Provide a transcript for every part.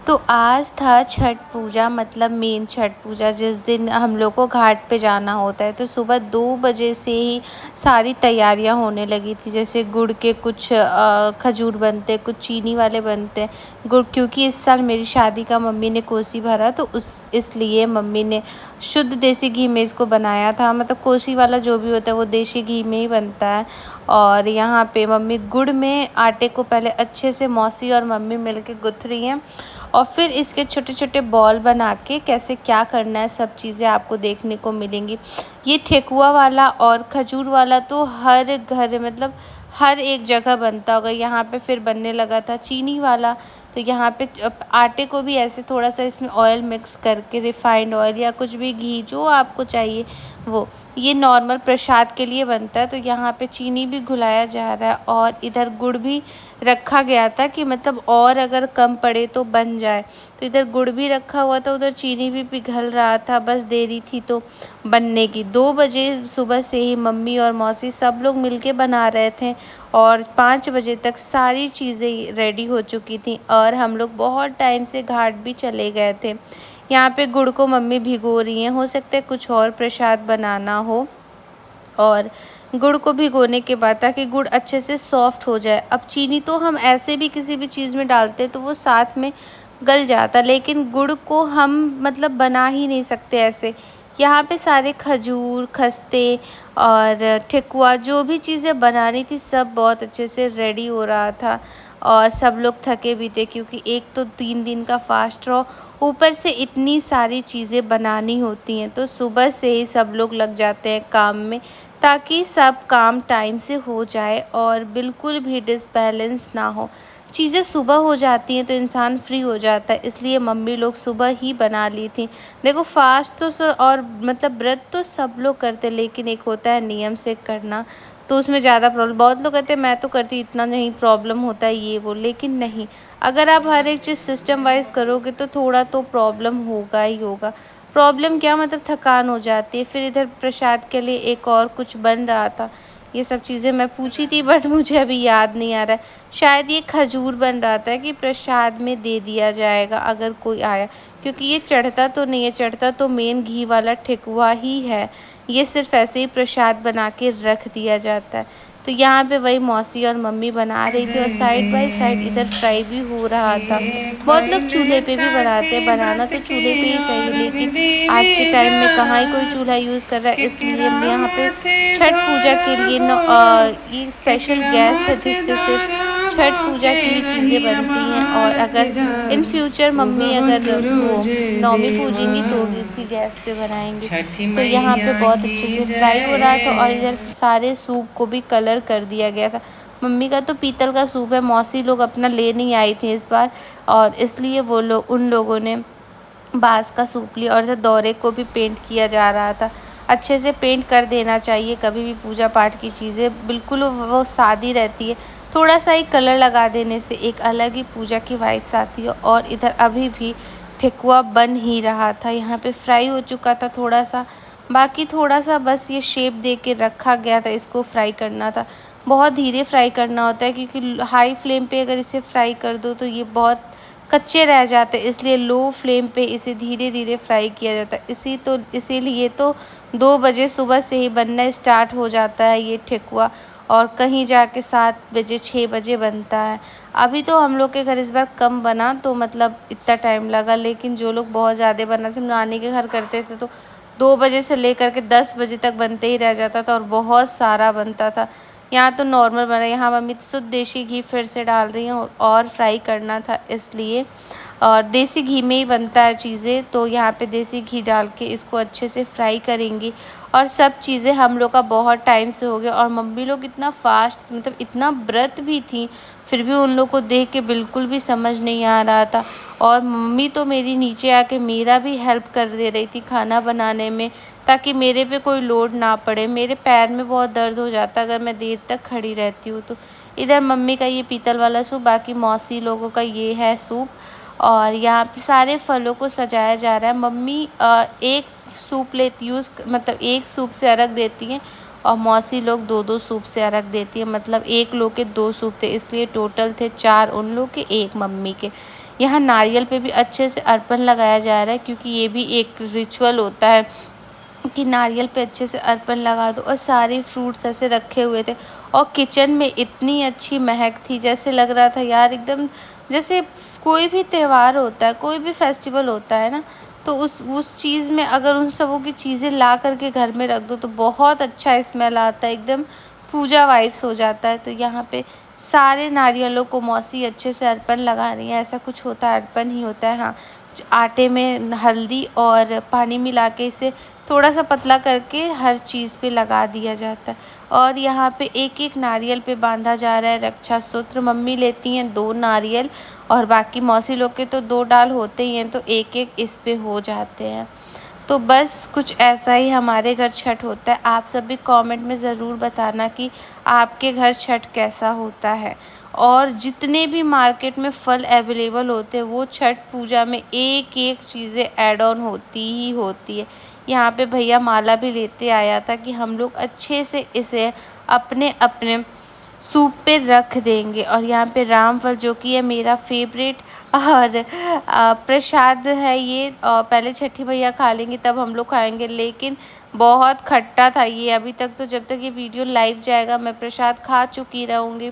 तो आज था छठ पूजा, मतलब मेन छठ पूजा जिस दिन हम लोग को घाट पे जाना होता है। तो सुबह 2 बजे से ही सारी तैयारियां होने लगी थी। जैसे गुड़ के कुछ खजूर बनते, कुछ चीनी वाले बनते हैं। गुड़, क्योंकि इस साल मेरी शादी का मम्मी ने कोसी भरा, तो उस इसलिए मम्मी ने शुद्ध देसी घी में इसको बनाया था। मतलब कोसी वाला जो भी होता है वो देसी घी में ही बनता है। और यहाँ पे मम्मी गुड़ में आटे को पहले अच्छे से मौसी और मम्मी मिलके गूँथ रही हैं, और फिर इसके छोटे छोटे बॉल बना के कैसे क्या करना है सब चीज़ें आपको देखने को मिलेंगी। ये ठेकुआ वाला और खजूर वाला तो हर घर, मतलब हर एक जगह बनता होगा। यहाँ पे फिर बनने लगा था चीनी वाला। तो यहाँ पे आटे को भी ऐसे थोड़ा सा इसमें ऑयल मिक्स करके, रिफाइंड ऑयल या कुछ भी घी जो आपको चाहिए वो, ये नॉर्मल प्रसाद के लिए बनता है। तो यहाँ पे चीनी भी घुलाया जा रहा है और इधर गुड़ भी रखा गया था कि मतलब और अगर कम पड़े तो बन जाए। तो इधर गुड़ भी रखा हुआ था, उधर चीनी भी पिघल रहा था, बस देरी थी तो बनने की। 2 बजे सुबह से ही मम्मी और मौसी सब लोग मिलके बना रहे थे और 5 बजे तक सारी चीज़ें रेडी हो चुकी थी। और हम लोग बहुत टाइम से घाट भी चले गए थे। यहाँ पे गुड़ को मम्मी भिगो रही हैं, हो सकता है कुछ और प्रसाद बनाना हो। और गुड़ को भिगोने के बाद ताकि गुड़ अच्छे से सॉफ्ट हो जाए। अब चीनी तो हम ऐसे भी किसी भी चीज़ में डालते तो वो साथ में गल जाता, लेकिन गुड़ को हम मतलब बना ही नहीं सकते ऐसे। यहाँ पे सारे खजूर, खस्ते और ठेकुआ जो भी चीज़ें बनानी थी सब बहुत अच्छे से रेडी हो रहा था। और सब लोग थके भी थे क्योंकि एक तो 3 दिन का फास्ट रहो, ऊपर से इतनी सारी चीज़ें बनानी होती हैं। तो सुबह से ही सब लोग लग जाते हैं काम में ताकि सब काम टाइम से हो जाए और बिल्कुल भी डिसबैलेंस ना हो। चीज़ें सुबह हो जाती हैं तो इंसान फ्री हो जाता है, इसलिए मम्मी लोग सुबह ही बना ली थी। देखो फास्ट तो और मतलब व्रत तो सब लोग करते, लेकिन एक होता है नियम से करना, तो उसमें ज़्यादा प्रॉब्लम। बहुत लोग कहते हैं मैं तो करती, इतना नहीं प्रॉब्लम होता है ये वो, लेकिन नहीं, अगर आप हर एक चीज़ सिस्टम वाइज करोगे तो थोड़ा तो प्रॉब्लम होगा ही होगा। प्रॉब्लम क्या, मतलब थकान हो जाती है। फिर इधर प्रसाद के लिए एक और कुछ बन रहा था, ये सब चीज़ें मैं पूछी थी बट मुझे अभी याद नहीं आ रहा है। शायद ये खजूर बन रहा था कि प्रसाद में दे दिया जाएगा अगर कोई आया, क्योंकि ये चढ़ता तो नहीं है, चढ़ता तो मेन घी वाला ठेकुआ ही है। ये सिर्फ ऐसे ही प्रसाद बना के रख दिया जाता है। तो यहाँ पे वही मौसी और मम्मी बना रही थी और साइड बाय साइड इधर फ्राई भी हो रहा था। बहुत लोग चूल्हे पे भी बनाते हैं, बनाना तो चूल्हे पे ही चाहिए, लेकिन आज के टाइम में कहाँ ही कोई चूल्हा यूज़ कर रहा है, इसलिए हम यहाँ पे छठ पूजा के लिए ये स्पेशल गैस है जिस पे सिर्फ छठ पूजा की ही चीज़ें बनती हैं। और अगर इन फ्यूचर मम्मी अगर वो नौमी पूजेंगी तो भी इसी गैस पे बनाएंगे। तो यहाँ पे बहुत अच्छे से फ्राई हो रहा था और इधर सारे सूप को भी कलर कर दिया गया था। मम्मी का तो पीतल का सूप है, मौसी लोग अपना ले नहीं आई थी इस बार, और इसलिए वो लोग उन लोगों ने बाँस का सूप लिया। और इधर दौरे को भी पेंट किया जा रहा था। अच्छे से पेंट कर देना चाहिए, कभी भी पूजा पाठ की चीज़ें बिल्कुल वो सादी रहती है, थोड़ा सा ही कलर लगा देने से एक अलग ही पूजा की वाइब्स आती है। और इधर अभी भी ठेकुआ बन ही रहा था, यहाँ पे फ्राई हो चुका था थोड़ा सा, बाकी थोड़ा सा बस ये शेप दे के रखा गया था, इसको फ्राई करना था। बहुत धीरे फ्राई करना होता है क्योंकि हाई फ्लेम पे अगर इसे फ्राई कर दो तो ये बहुत कच्चे रह जाते हैं, इसलिए लो फ्लेम पे इसे धीरे धीरे फ्राई किया जाता है। इसीलिए तो 2 बजे सुबह से ही बनना स्टार्ट हो जाता है ये ठेकुआ, और कहीं जाके 7 बजे 6 बजे बनता है। अभी तो हम लोग के घर इस बार कम बना तो मतलब इतना टाइम लगा, लेकिन जो लोग बहुत ज़्यादा बना थे, नानी के घर करते थे तो 2 बजे से लेकर के 10 बजे तक बनते ही रह जाता था और बहुत सारा बनता था। यहाँ तो नॉर्मल बना, यहाँ मम्मी शुद्ध देसी घी फिर से डाल रही हूँ और फ्राई करना था इसलिए, और देसी घी में ही बनता है चीज़ें, तो यहाँ पे देसी घी डाल के इसको अच्छे से फ्राई करेंगी। और सब चीज़ें हम लोग का बहुत टाइम से हो गया, और मम्मी लोग इतना फास्ट, मतलब इतना व्रत भी थी, फिर भी उन लोग को देख के बिल्कुल भी समझ नहीं आ रहा था। और मम्मी तो मेरी नीचे आके मेरा भी हेल्प कर दे रही थी खाना बनाने में, ताकि मेरे पे कोई लोड ना पड़े। मेरे पैर में बहुत दर्द हो जाता अगर मैं देर तक खड़ी रहती हूँ तो। इधर मम्मी का ये पीतल वाला सूप, बाकी मौसी लोगों का ये है सूप। और यहाँ पे सारे फलों को सजाया जा रहा है। मम्मी एक सूप लेती हूँ, मतलब एक सूप से अर्घ देती हैं, और मौसी लोग 2-2 सूप से अर्घ देती हैं। मतलब एक लोग के 2 सूप थे, इसलिए टोटल थे 4 उन लोग के, 1 मम्मी के। यहाँ नारियल पे भी अच्छे से अर्पण लगाया जा रहा है, क्योंकि ये भी एक रिचुअल होता है कि नारियल पे अच्छे से अर्पण लगा दो। और सारे फ्रूट्स ऐसे रखे हुए थे और किचन में इतनी अच्छी महक थी, जैसे लग रहा था यार एकदम जैसे कोई भी त्योहार होता है, कोई भी फेस्टिवल होता है ना, तो उस चीज़ में अगर उन सबों की चीज़ें ला करके घर में रख दो तो बहुत अच्छा स्मेल आता है, एकदम पूजा वाइब्स हो जाता है। तो यहाँ पे सारे नारियलों को मौसी अच्छे से अर्पण लगा रही हैं। ऐसा कुछ होता है, अर्पण ही होता है। हाँ, आटे में हल्दी और पानी मिला के इसे थोड़ा सा पतला करके हर चीज़ पे लगा दिया जाता है। और यहाँ पे एक एक नारियल पे बांधा जा रहा है रक्षा सूत्र। मम्मी लेती हैं 2 नारियल और बाकी मौसी लोग के तो 2 डाल होते ही हैं, तो एक एक इस पे हो जाते हैं। तो बस कुछ ऐसा ही हमारे घर छठ होता है। आप सब भी कमेंट में ज़रूर बताना कि आपके घर छठ कैसा होता है। और जितने भी मार्केट में फल अवेलेबल होते हैं वो छठ पूजा में एक एक चीज़ें ऐड ऑन होती ही होती है। यहाँ पे भैया माला भी लेते आया था कि हम लोग अच्छे से इसे अपने अपने सूप पे रख देंगे। और यहाँ पे रामफल जो कि है मेरा फेवरेट और प्रसाद है ये। पहले छठी भैया खा लेंगे तब हम लोग खाएंगे, लेकिन बहुत खट्टा था ये। अभी तक तो जब तक ये वीडियो लाइव जाएगा मैं प्रसाद खा चुकी रहूँगी।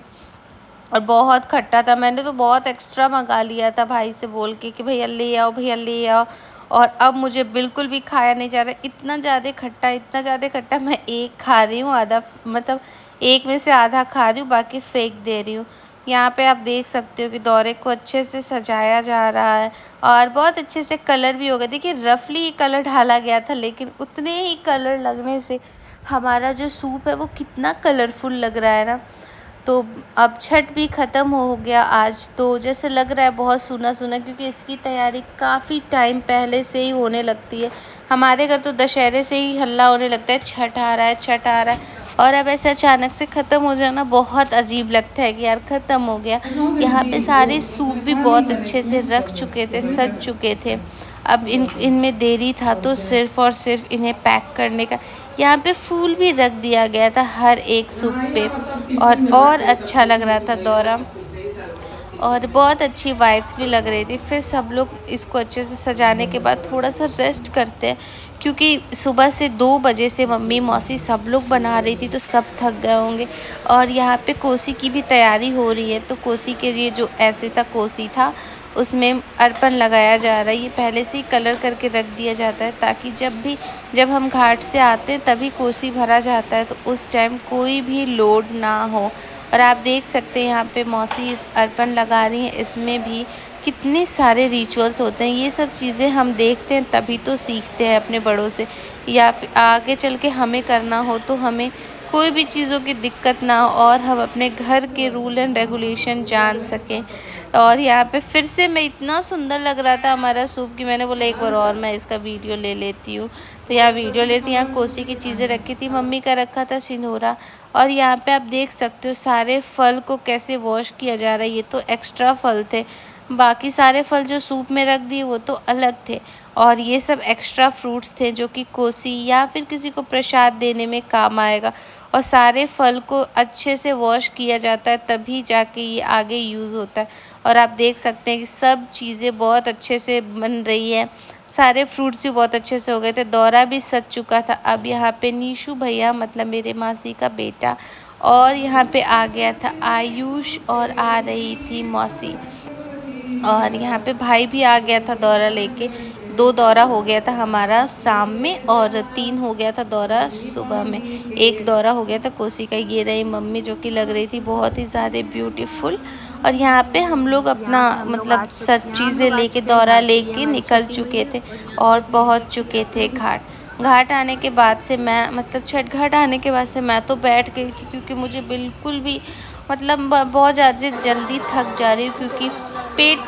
और बहुत खट्टा था, मैंने तो बहुत एक्स्ट्रा मंगा लिया था भाई से बोल के कि भैया ले आओ, भैया ले आओ। और अब मुझे बिल्कुल भी खाया नहीं जा रहा, इतना ज़्यादा खट्टा, इतना ज़्यादा खट्टा। मैं एक खा रही हूँ, आधा मतलब एक में से आधा खा रही हूँ, बाकी फेंक दे रही हूँ। यहाँ पे आप देख सकते हो कि दौरे को अच्छे से सजाया जा रहा है और बहुत अच्छे से कलर भी हो गया। देखिए रफली कलर डाला गया था, लेकिन उतने ही कलर लगने से हमारा जो सूप है वो कितना कलरफुल लग रहा है ना। तो अब छठ भी ख़त्म हो गया आज, तो जैसे लग रहा है बहुत सूना सूना, क्योंकि इसकी तैयारी काफ़ी टाइम पहले से ही होने लगती है। हमारे घर तो दशहरे से ही हल्ला होने लगता है छठ आ रहा है, छठ आ रहा है। और अब ऐसे अचानक से ख़त्म हो जाना बहुत अजीब लगता है कि यार ख़त्म हो गया। यहाँ पे सारे सूप भी बहुत अच्छे से रख चुके थे, सज चुके थे। अब इनमें देरी था तो सिर्फ़ और सिर्फ इन्हें पैक करने का। यहाँ पे फूल भी रख दिया गया था हर एक सूप पे, और अच्छा लग रहा था दौरा, और बहुत अच्छी वाइब्स भी लग रही थी। फिर सब लोग इसको अच्छे से सजाने के बाद थोड़ा सा रेस्ट करते हैं, क्योंकि सुबह से 2 बजे से मम्मी मौसी सब लोग बना रही थी, तो सब थक गए होंगे। और यहाँ पे कोसी की भी तैयारी हो रही है, तो कोसी के लिए जो ऐसे था कोसी था उसमें अर्पण लगाया जा रहा है। ये पहले से ही कलर करके रख दिया जाता है, ताकि जब हम घाट से आते हैं तभी कोसी भरा जाता है, तो उस टाइम कोई भी लोड ना हो। और आप देख सकते हैं यहाँ पे मौसी इस अर्पण लगा रही हैं। इसमें भी कितने सारे रिचुअल्स होते हैं, ये सब चीज़ें हम देखते हैं तभी तो सीखते हैं अपने बड़ों से, या फिर आगे चल के हमें करना हो तो हमें कोई भी चीज़ों की दिक्कत ना हो और हम अपने घर के रूल एंड रेगुलेशन जान सकें। और यहाँ पे फिर से मैं इतना सुंदर लग रहा था हमारा सूप कि मैंने बोला एक बार और मैं इसका वीडियो ले लेती हूँ। तो यहाँ वीडियो लेती, यहाँ कोसी की चीज़ें रखी थी, मम्मी का रखा था सिंदूरा। और यहाँ पे आप देख सकते हो सारे फल को कैसे वॉश किया जा रहा है। ये तो एक्स्ट्रा फल थे, बाकी सारे फल जो सूप में रख दिए वो तो अलग थे, और ये सब एक्स्ट्रा फ्रूट्स थे जो कि कोसी या फिर किसी को प्रसाद देने में काम आएगा। और सारे फल को अच्छे से वॉश किया जाता है तभी जाके ये आगे यूज़ होता है। और आप देख सकते हैं कि सब चीज़ें बहुत अच्छे से बन रही है, सारे फ्रूट्स भी बहुत अच्छे से हो गए थे, दौरा भी सज चुका था। अब यहाँ पे नीशू भैया मतलब मेरे मासी का बेटा, और यहाँ पे आ गया था आयुष, और आ रही थी मौसी, और यहाँ पे भाई भी आ गया था दौरा लेके। 2 दौरा हो गया था हमारा शाम में और 3 हो गया था दौरा सुबह में। एक दौरा हो गया था कोसी का। ये रही मम्मी जो कि लग रही थी बहुत ही ज़्यादा ब्यूटीफुल। और यहाँ पे हम लोग अपना मतलब सब चीज़ें लेके दौरा लेके निकल चुके थे और पहुँच चुके थे घाट आने के बाद से मैं मतलब छठ घाट आने के बाद से मैं तो बैठ गई थी, क्योंकि मुझे बिल्कुल भी मतलब बहुत ज़्यादा जल्दी थक जा रही हूँ, क्योंकि पेट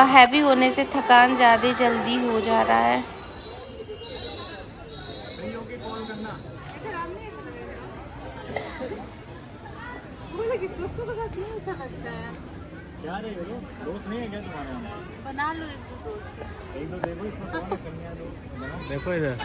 हैवी होने से थकान ज़्यादा जल्दी हो जा रहा है। क्या रे ये दोस्त नहीं है क्या तुम्हारा? बना लो एक दो दोस्त। एक दो देखो इसमें कौन है कन्या दोस्त, देखो इधर।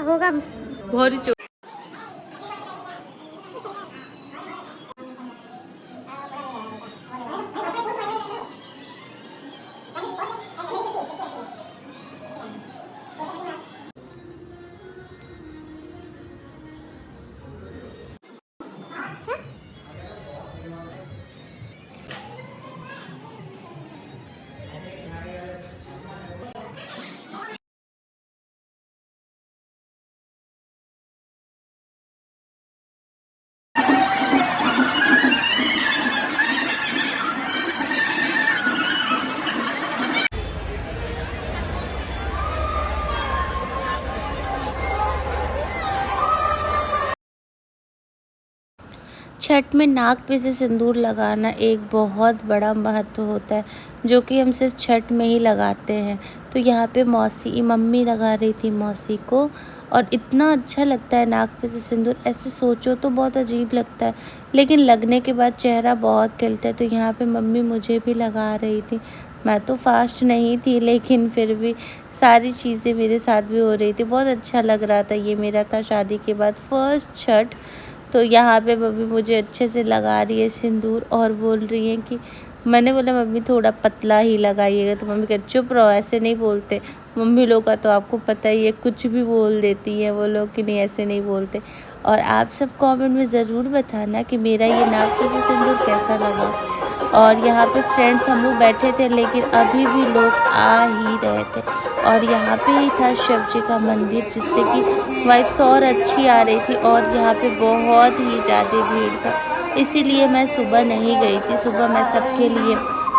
होगा भोरी चो छठ में नाक पे से सिंदूर लगाना एक बहुत बड़ा महत्व होता है, जो कि हम सिर्फ छठ में ही लगाते हैं। तो यहाँ पे मम्मी लगा रही थी मौसी को, और इतना अच्छा लगता है नाक पे से सिंदूर। ऐसे सोचो तो बहुत अजीब लगता है, लेकिन लगने के बाद चेहरा बहुत खिलता है। तो यहाँ पे मम्मी मुझे भी लगा रही थी। मैं तो फास्ट नहीं थी, लेकिन फिर भी सारी चीज़ें मेरे साथ भी हो रही थी। बहुत अच्छा लग रहा था। ये मेरा था शादी के बाद फर्स्ट छठ। तो यहाँ पे मम्मी मुझे अच्छे से लगा रही है सिंदूर, और बोल रही है कि मैंने बोला मम्मी थोड़ा पतला ही लगाइएगा। तो मम्मी कहती चुप रहो, ऐसे नहीं बोलते। मम्मी लोग का तो आपको पता ही है, कुछ भी बोल देती हैं वो लोग कि नहीं ऐसे नहीं बोलते। और आप सब कमेंट में ज़रूर बताना कि मेरा ये नाक पे से सिंदूर कैसा लगा। और यहाँ पे फ्रेंड्स हम लोग बैठे थे, लेकिन अभी भी लोग आ ही रहे थे। और यहाँ पे ही था शिव जी का मंदिर, जिससे कि वाइब्स और अच्छी आ रही थी। और यहाँ पे बहुत ही ज़्यादा भीड़ था, इसीलिए मैं सुबह नहीं गई थी। सुबह मैं सबके लिए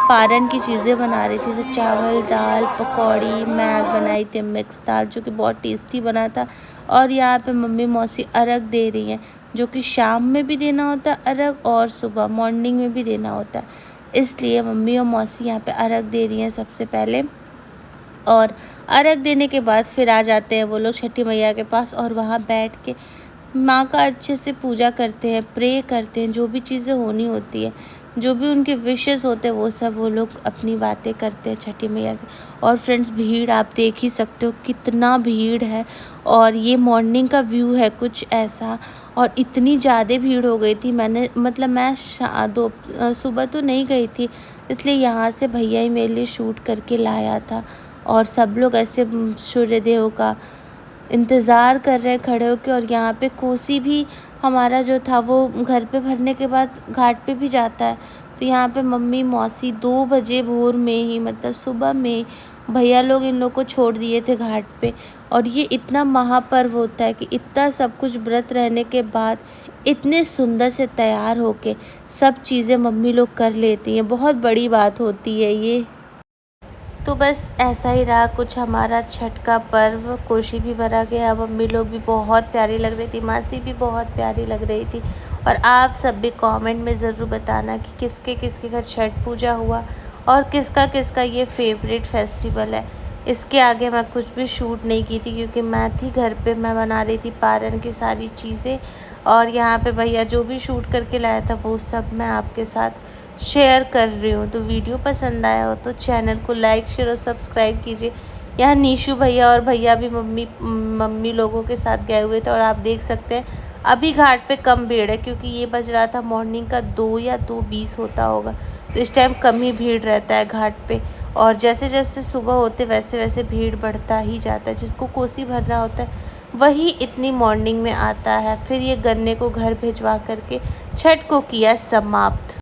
पारन की चीज़ें बना रही थी, जैसे चावल दाल पकौड़ी। मैं बनाई थी मिक्स दाल, जो कि बहुत टेस्टी बना था। और यहाँ पे मम्मी मौसी अर्घ दे रही हैं, जो कि शाम में भी देना होता है अर्घ, और सुबह मॉर्निंग में भी देना होता है। इसलिए मम्मी और मौसी यहाँ पे अर्घ दे रही हैं सबसे पहले। और अर्घ देने के बाद फिर आ जाते हैं वो लोग छठी मैया के पास, और वहाँ बैठ के माँ का अच्छे से पूजा करते हैं, प्रे करते हैं। जो भी चीज़ें होनी होती है, जो भी उनके विशेस होते हैं, वो सब वो लोग अपनी बातें करते हैं छठी मैया से। और फ्रेंड्स भीड़ आप देख ही सकते हो कितना भीड़ है। और ये मॉर्निंग का व्यू है कुछ ऐसा, और इतनी ज़्यादा भीड़ हो गई थी। मैं सुबह तो नहीं गई थी, इसलिए यहाँ से भैया ही मेरे लिए शूट करके लाया था। और सब लोग ऐसे सूर्यदेव का इंतज़ार कर रहे हैं खड़े होकर। और यहाँ पे कोसी भी हमारा जो था वो घर पे भरने के बाद घाट पे भी जाता है। तो यहाँ पे मम्मी मौसी 2 बजे भोर में ही, मतलब सुबह में, भैया लोग इन लोग को छोड़ दिए थे घाट पे। और ये इतना महापर्व होता है कि इतना सब कुछ व्रत रहने के बाद इतने सुंदर से तैयार होके सब चीज़ें मम्मी लोग कर लेती हैं। बहुत बड़ी बात होती है ये। तो बस ऐसा ही रहा कुछ हमारा छठ का पर्व। कोशी भी भरा गया, मम्मी लोग भी बहुत प्यारी लग रही थी, मासी भी बहुत प्यारी लग रही थी। और आप सब भी कमेंट में ज़रूर बताना कि किसके किसके घर छठ पूजा हुआ, और किसका किसका ये फेवरेट फेस्टिवल है। इसके आगे मैं कुछ भी शूट नहीं की थी, क्योंकि मैं थी घर पे, मैं बना रही थी पारन की सारी चीज़ें। और यहाँ पे भैया जो भी शूट करके लाया था वो सब मैं आपके साथ शेयर कर रही हूँ। तो वीडियो पसंद आया हो तो चैनल को लाइक शेयर और सब्सक्राइब कीजिए। यहाँ नीशू भैया और भैया भी मम्मी लोगों के साथ गए हुए थे। और आप देख सकते हैं अभी घाट पे कम भीड़ है, क्योंकि ये बज रहा था मॉर्निंग का 2 या 2:20 होता होगा, तो इस टाइम कम ही भीड़ रहता है घाट पे। और जैसे जैसे सुबह होते वैसे वैसे भीड़ बढ़ता ही जाता है। जिसको कोसी भरना होता है वही इतनी मॉर्निंग में आता है। फिर ये गन्ने को घर भिजवा करके छठ को किया समाप्त।